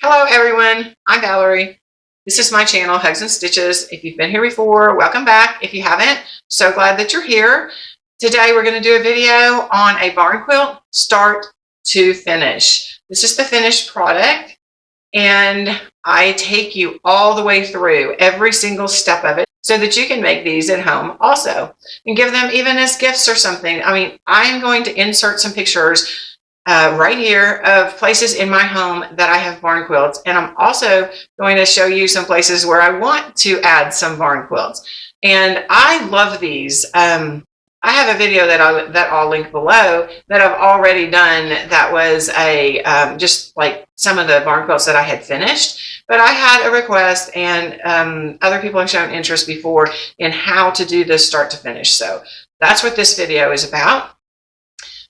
Hello everyone, I'm Valerie. This is my channel, Hugs and Stitches. If you've been here before, welcome back. If you haven't, so glad that you're here. Today we're going to do a video on a barn quilt, start to finish. This is the finished product, and I take you all the way through every single step of it so that you can make these at home also and give them even as gifts or something. I mean, I'm going to insert some pictures right here of places in my home that I have barn quilts, and I'm also going to show you some places where I want to add some barn quilts. And I love these. I have a video that I'll link below that I've already done that was a just like some of the barn quilts that I had finished, but I had a request, and other people have shown interest before in how to do this start to finish. So that's what this video is about.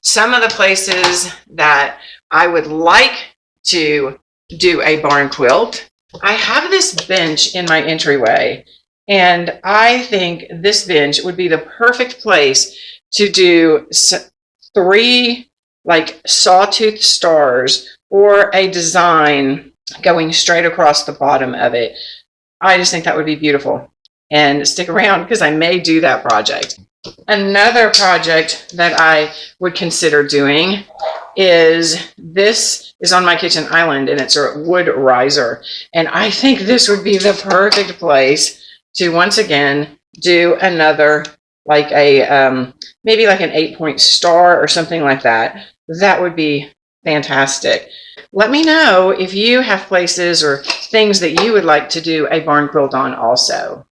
Some of the places that I would like to do a barn quilt. I have this bench in my entryway, and I think this bench would be the perfect place to do 3 like sawtooth stars or a design going straight across the bottom of it. I just think that would be beautiful. And stick around because I may do that project. Another project that I would consider doing is this is on my kitchen island, and it's a wood riser. And I think this would be the perfect place to once again do another, like a maybe like an 8-point star or something like that. That would be fantastic. Let me know if you have places or things that you would like to do a barn quilt on also.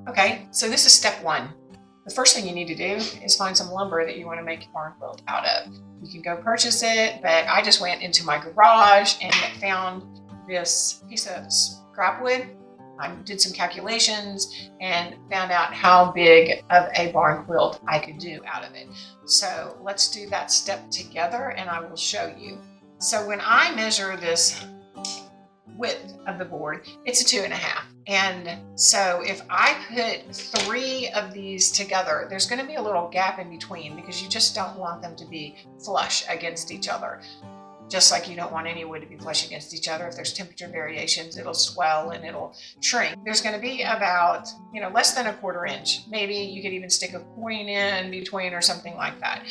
Okay, so this is step 1. The first thing you need to do is find some lumber that you want to make your barn quilt out of. You can go purchase it, but I just went into my garage and found this piece of scrap wood. I did some calculations and found out how big of a barn quilt I could do out of it. So let's do that step together and I will show you. So when I measure this width of the board, it's a 2.5. And so if I put 3 of these together, there's going to be a little gap in between because you just don't want them to be flush against each other. Just like you don't want any wood to be flush against each other. If there's temperature variations, it'll swell and it'll shrink. There's going to be about, less than a 1/4 inch. Maybe you could even stick a coin in between or something like that.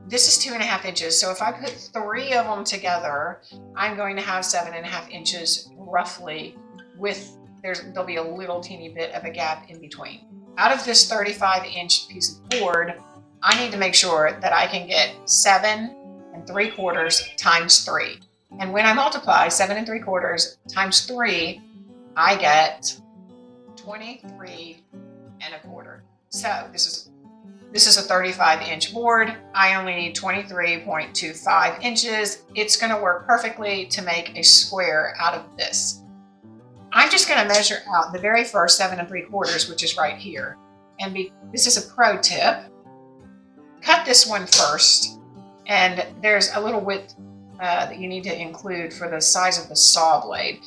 This is 2.5 inches. So if I put 3 of them together, I'm going to have 7.5 inches roughly with, there'll be a little teeny bit of a gap in between. Out of this 35-inch piece of board, I need to make sure that I can get 7 3/4 times 3. And when I multiply 7 3/4 times 3, I get 23 1/4. So this is a 35-inch board. I only need 23.25 inches. It's going to work perfectly to make a square out of this. I'm just going to measure out the very first 7 3/4, which is right here. And this is a pro tip. Cut this one first. And there's a little width that you need to include for the size of the saw blade.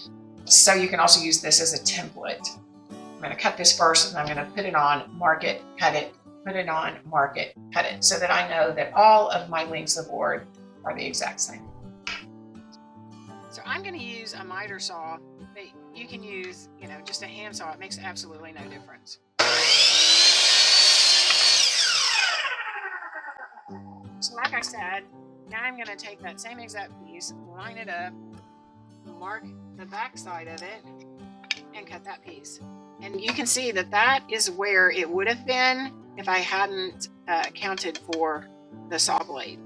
So you can also use this as a template. I'm going to cut this first, and I'm going to put it on, mark it, cut it, put it on, mark it, cut it, so that I know that all of my lengths of board are the exact same. So I'm going to use a miter saw, but you can use, just a hand saw. It makes absolutely no difference. So like I said, now I'm going to take that same exact piece, line it up, mark the back side of it, and cut that piece. And you can see that that is where it would have been if I hadn't counted for the saw blade.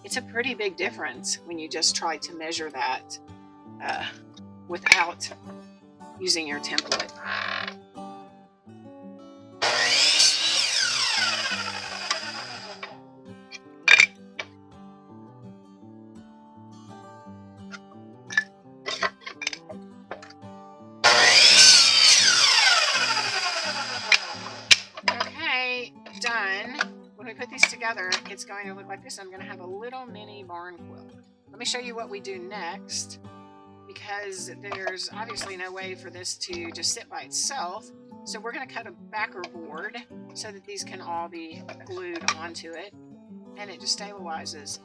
It's a pretty big difference when you just try to measure that without using your template. Done. When we put these together, it's going to look like this. I'm going to have a little mini barn quilt. Let me show you what we do next, because there's obviously no way for this to just sit by itself. So we're going to cut a backer board so that these can all be glued onto it, and it just stabilizes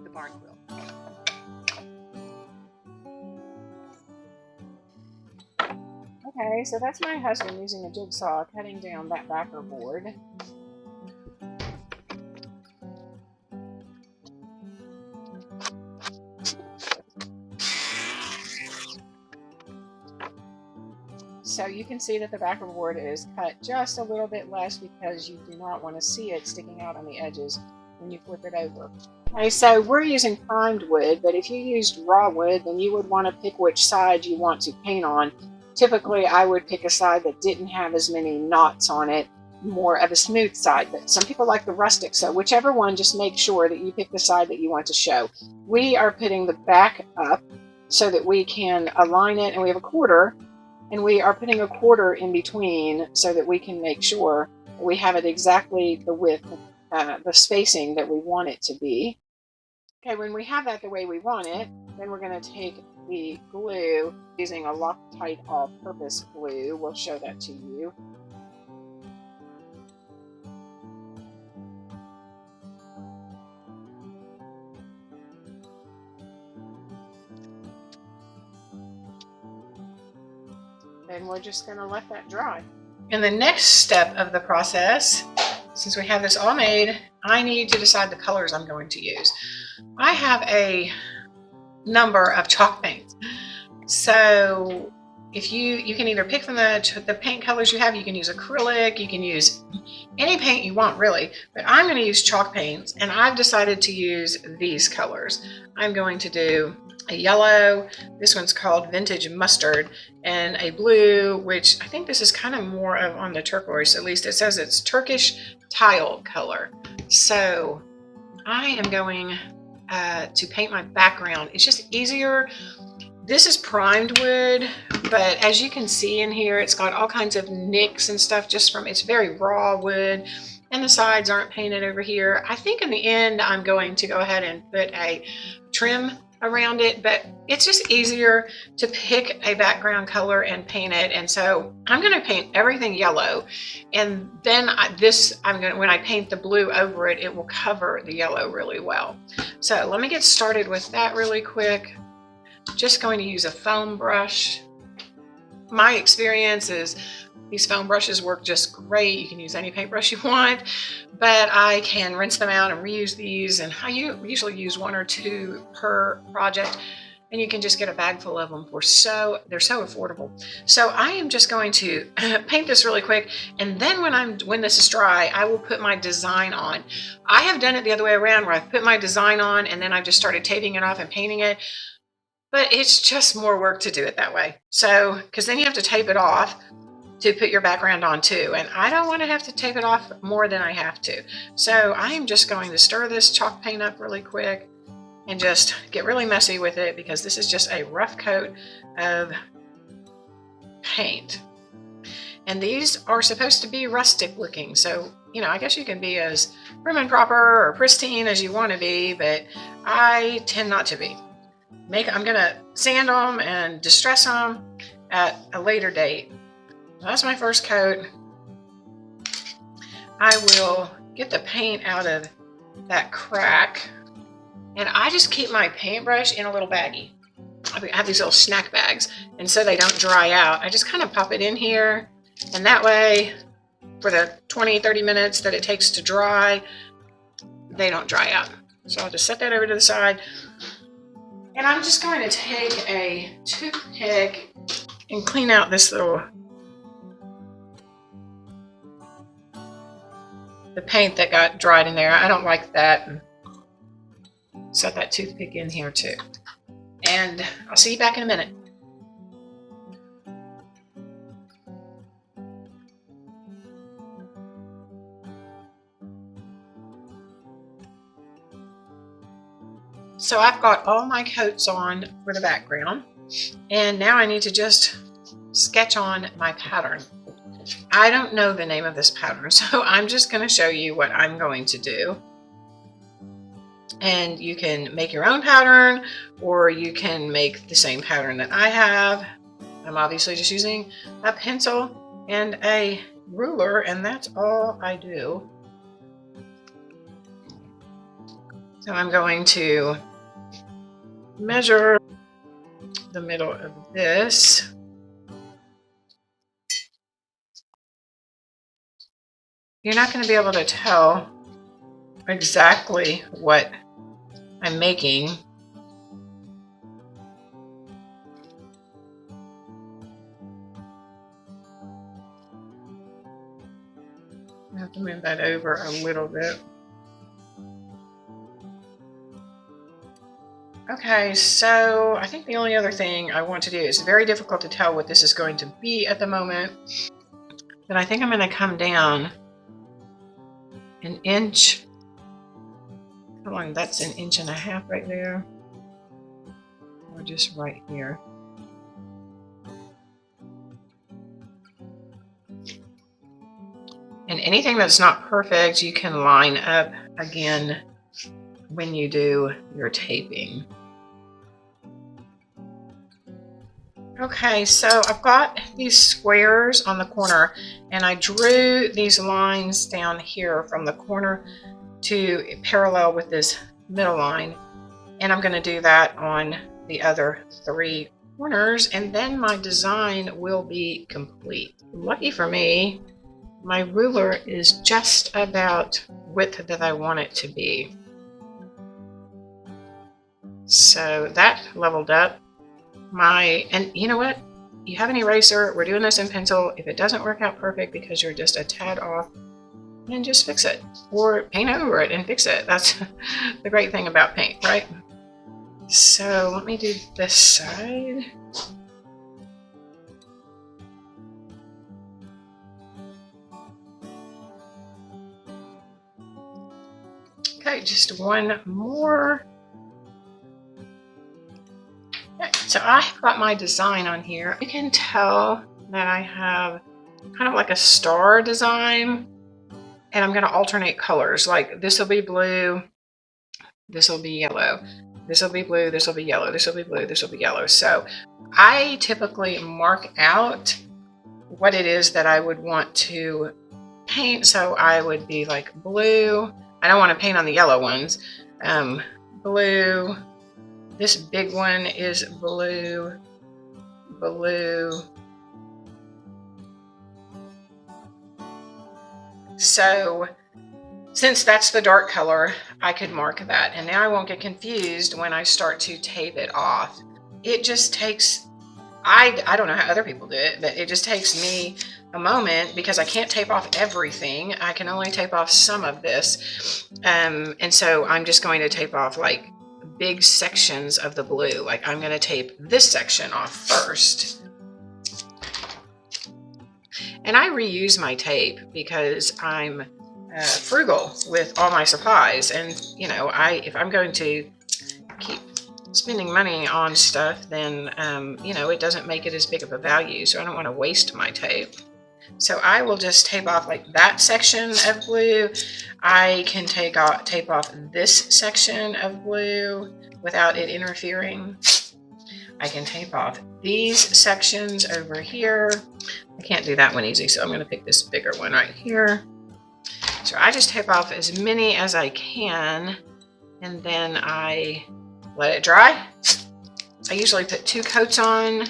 the barn quilt. Okay, so that's my husband using a jigsaw cutting down that backer board. So you can see that the backer board is cut just a little bit less because you do not want to see it sticking out on the edges when you flip it over. Okay, so we're using primed wood, but if you used raw wood, then you would want to pick which side you want to paint on. Typically, I would pick a side that didn't have as many knots on it, more of a smooth side, but some people like the rustic, so whichever one, just make sure that you pick the side that you want to show. We are putting the back up so that we can align it, and we have a quarter, and we are putting a quarter in between so that we can make sure that we have it exactly the width, the spacing that we want it to be. Okay, when we have that the way we want it, then we're going to take the glue using a Loctite all-purpose glue. We'll show that to you. Then we're just going to let that dry. And the next step of the process, since we have this all made, I need to decide the colors I'm going to use. I have a number of chalk paints. So if you can either pick from the paint colors you have, you can use acrylic, you can use any paint you want really, but I'm going to use chalk paints, and I've decided to use these colors. I'm going to do a yellow, this one's called Vintage Mustard, and a blue, which I think this is kind of more of on the turquoise, at least it says it's Turkish tile color. So I am going to paint my background. It's just easier. This is primed wood, but as you can see in here, it's got all kinds of nicks and stuff just from, it's very raw wood, and the sides aren't painted over here. I think in the end, I'm going to go ahead and put a trim around it, but it's just easier to pick a background color and paint it. And so I'm going to paint everything yellow, and then when I paint the blue over it, it will cover the yellow really well. So let me get started with that really quick. Just going to use a foam brush. My experience is these foam brushes work just great. You can use any paintbrush you want, but I can rinse them out and reuse these, and I usually use 1 or 2 per project, and you can just get a bag full of them they're so affordable. So I am just going to paint this really quick, and then when this is dry, I will put my design on. I have done it the other way around, where I've put my design on and then I've just started taping it off and painting it. But it's just more work to do it that way. So, because then you have to tape it off to put your background on too. And I don't want to have to tape it off more than I have to. So I am just going to stir this chalk paint up really quick and just get really messy with it, because this is just a rough coat of paint. And these are supposed to be rustic looking. So, you know, I guess you can be as prim and proper or pristine as you want to be, but I tend not to be. I'm going to sand them and distress them at a later date. That's my first coat. I will get the paint out of that crack, and I just keep my paintbrush in a little baggie. I have these little snack bags, and so they don't dry out. I just kind of pop it in here, and that way, for the 20-30 minutes that it takes to dry, they don't dry out. So I'll just set that over to the side. And I'm just going to take a toothpick and clean out this the paint that got dried in there. I don't like that. Set that toothpick in here too. And I'll see you back in a minute. So I've got all my coats on for the background, and now I need to just sketch on my pattern. I don't know the name of this pattern, so I'm just going to show you what I'm going to do. And you can make your own pattern, or you can make the same pattern that I have. I'm obviously just using a pencil and a ruler, and that's all I do. So I'm going to measure the middle of this. You're not going to be able to tell exactly what I'm making. I have to move that over a little bit. Okay, so I think the only other thing I want to do, is very difficult to tell what this is going to be at the moment, but I think I'm going to come down an inch. How long? That's an inch and a half right there, or just right here. And anything that's not perfect, you can line up again when you do your taping. Okay, so I've got these squares on the corner, and I drew these lines down here from the corner to parallel with this middle line, and I'm going to do that on the other 3 corners, and then my design will be complete. Lucky for me, my ruler is just about width that I want it to be. So that leveled up. And you know what? You have an eraser. We're doing this in pencil. If it doesn't work out perfect because you're just a tad off, then just fix it. Or paint over it and fix it. That's the great thing about paint, right? So let me do this side. Okay, just one more. Okay, so I've got my design on here. You can tell that I have kind of like a star design, and I'm going to alternate colors. Like this will be blue, this will be yellow, this will be blue, this will be yellow, this will be blue, this will be yellow. So I typically mark out what it is that I would want to paint. So I would be like blue. I don't want to paint on the yellow ones. Blue. This big one is blue, blue. So since that's the dark color, I could mark that. And now I won't get confused when I start to tape it off. It just takes, I don't know how other people do it, but it just takes me a moment because I can't tape off everything. I can only tape off some of this. And so I'm just going to tape off like big sections of the blue. Like I'm going to tape this section off first. And I reuse my tape because I'm frugal with all my supplies. And, you know, if I'm going to keep spending money on stuff, then, you know, it doesn't make it as big of a value. So I don't want to waste my tape. So I will just tape off like that section of blue. I can tape off this section of blue without it interfering. I can tape off these sections over here. I can't do that one easy, so I'm going to pick this bigger one right here. So I just tape off as many as I can, and then I let it dry. I usually put 2 coats on,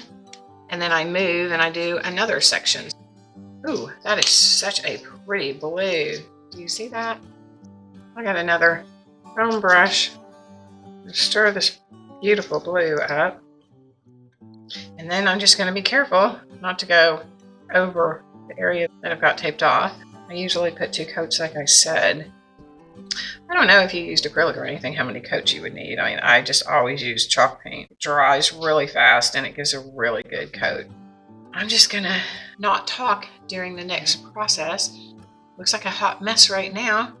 and then I move and I do another section. Ooh, that is such a pretty blue. Do you see that? I got another foam brush. Stir this beautiful blue up. And then I'm just going to be careful not to go over the area that I've got taped off. I usually put 2 coats, like I said. I don't know if you used acrylic or anything, how many coats you would need. I mean, I just always use chalk paint. It dries really fast and it gives a really good coat. I'm just going to not talk during the next process. Looks like a hot mess right now,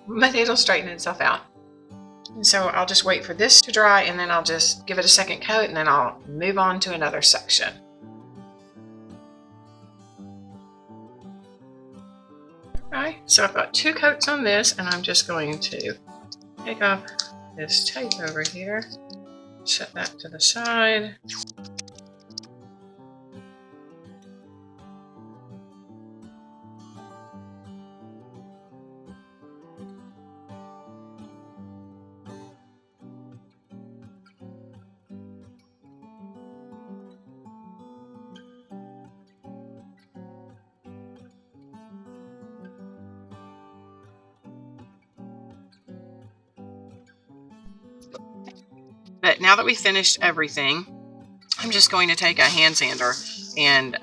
but it'll straighten itself out. And so I'll just wait for this to dry, and then I'll just give it a second coat, and then I'll move on to another section. Okay, so I've got 2 coats on this, and I'm just going to take off this tape over here, set that to the side. But now that we finished everything, I'm just going to take a hand sander and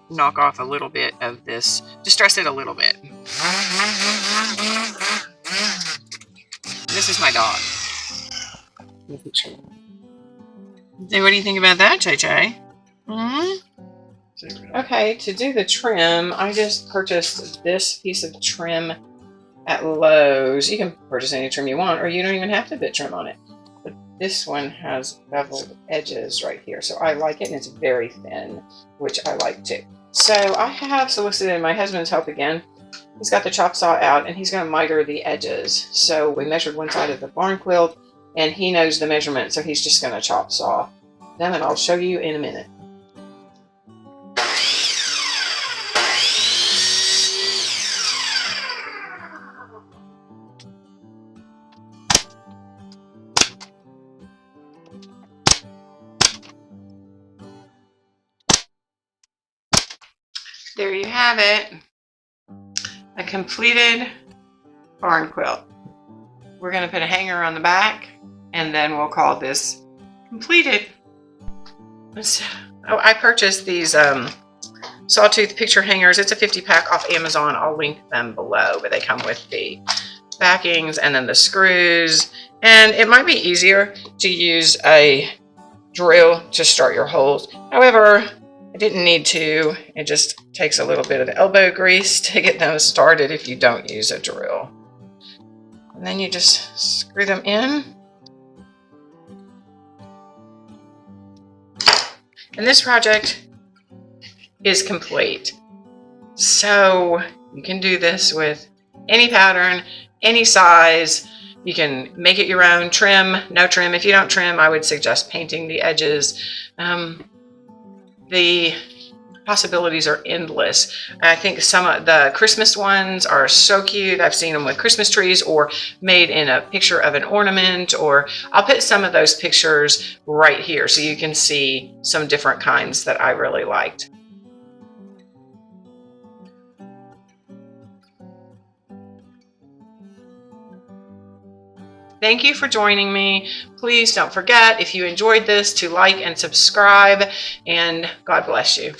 knock off a little bit of this, distress it a little bit. This is my dog. So what do you think about that, Chay? Okay, to do the trim, I just purchased this piece of trim at Lowe's. You can purchase any trim you want, or you don't even have to put trim on it. But this one has beveled edges right here, so I like it, and it's very thin, which I like too. So I have solicited my husband's help again. He's got the chop saw out, and he's going to miter the edges. So we measured one side of the barn quilt, and he knows the measurement, so he's just going to chop saw them, and I'll show you in a minute. There you have it, a completed barn quilt. We're going to put a hanger on the back, and then we'll call this completed. So, I purchased these sawtooth picture hangers. It's a 50-pack off Amazon. I'll link them below, but they come with the backings and then the screws. And it might be easier to use a drill to start your holes. However, I didn't need to. It just takes a little bit of elbow grease to get them started if you don't use a drill. And then you just screw them in. And this project is complete. So you can do this with any pattern, any size. You can make it your own. Trim, no trim. If you don't trim, I would suggest painting the edges. The possibilities are endless. I think some of the Christmas ones are so cute. I've seen them with Christmas trees or made in a picture of an ornament, or I'll put some of those pictures right here so you can see some different kinds that I really liked. Thank you for joining me. Please don't forget, if you enjoyed this, to like and subscribe, and God bless you.